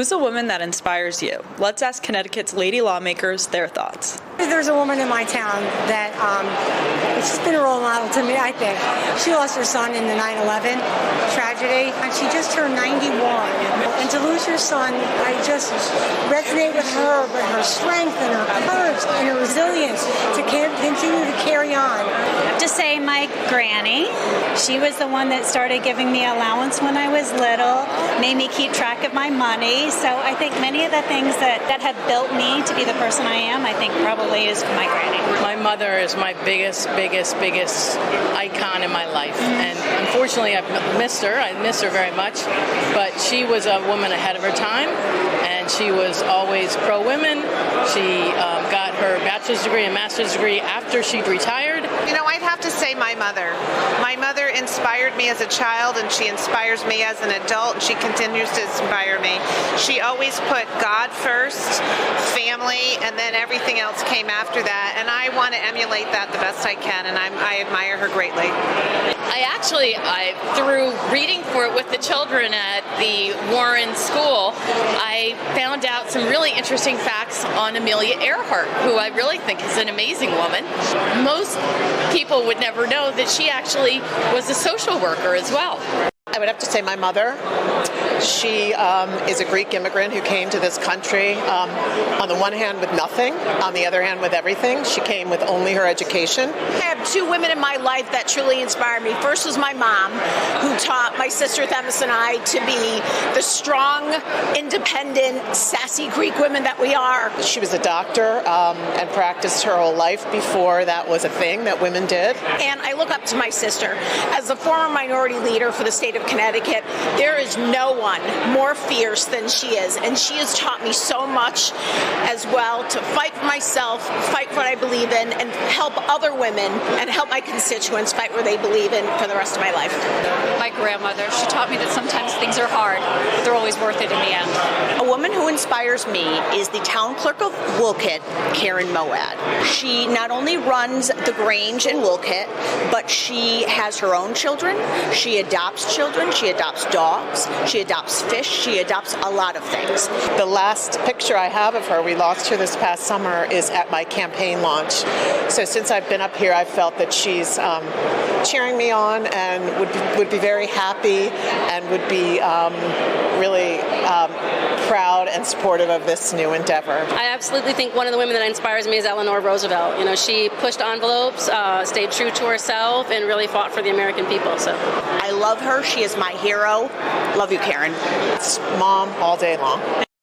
Who's a woman that inspires you? Let's ask Connecticut's lady lawmakers their thoughts. There's a woman in my town that she's been a role model to me, I think. She lost her son in the 9/11 tragedy, and she just turned 91. And to lose your son, I just resonate with her, but her strength and her courage and her resilience to continue to carry on. I have to say my granny. She was the one that started giving me allowance when I was little, made me keep track of my money. So I think many of the things that have built me to be the person I am, I think probably is my granny. My mother is my biggest icon in my life. And unfortunately, I've missed her. I miss her very much. But she was a woman ahead of her time, and she was always pro-women. She got her bachelor's degree and master's degree after she'd retired. You know, I'd have to say my mother. My mother inspired me as a child, and she inspires me as an adult, and she continues to inspire me. She always put God first, family, and then everything else came after that, and I want to emulate that the best I can, and I admire her greatly. Through reading for it with the children at the Warren School, I found out some really interesting facts on Amelia Earhart, who I really think is an amazing woman. Most people would never know that she actually was a social worker as well. I would have to say my mother. She is a Greek immigrant who came to this country on the one hand with nothing, on the other hand with everything. She came with only her education. I have two women in my life that truly inspire me. First was my mom, who taught my sister Themis and I to be the strong, independent, sassy Greek women that we are. She was a doctor and practiced her whole life before that was a thing that women did. And I look up to my sister. As a former minority leader for the state of Connecticut, there is no one more fierce than she is, and she has taught me so much as well to fight for myself, fight for what I believe in, and help other women and help my constituents fight what they believe in for the rest of my life. My grandmother, she taught me that sometimes things are hard, but they're always worth it in the end. A woman who inspires me is the town clerk of Woolkit, Karen Moad. She not only runs the Grange in Woolkit, but she has her own children, she adopts children, she adopts dogs, she adopts fish, she adopts a lot of things. The last picture I have of her, we lost her this past summer, is at my campaign launch. So since I've been up here, I've felt that she's cheering me on and would be very happy and would be really proud and supportive of this new endeavor. I absolutely think one of the women that inspires me is Eleanor Roosevelt. You know, she pushed envelopes, stayed true to herself, and really fought for the American people. So I love her. She is my hero. Love you, Karen. It's Mom all day long.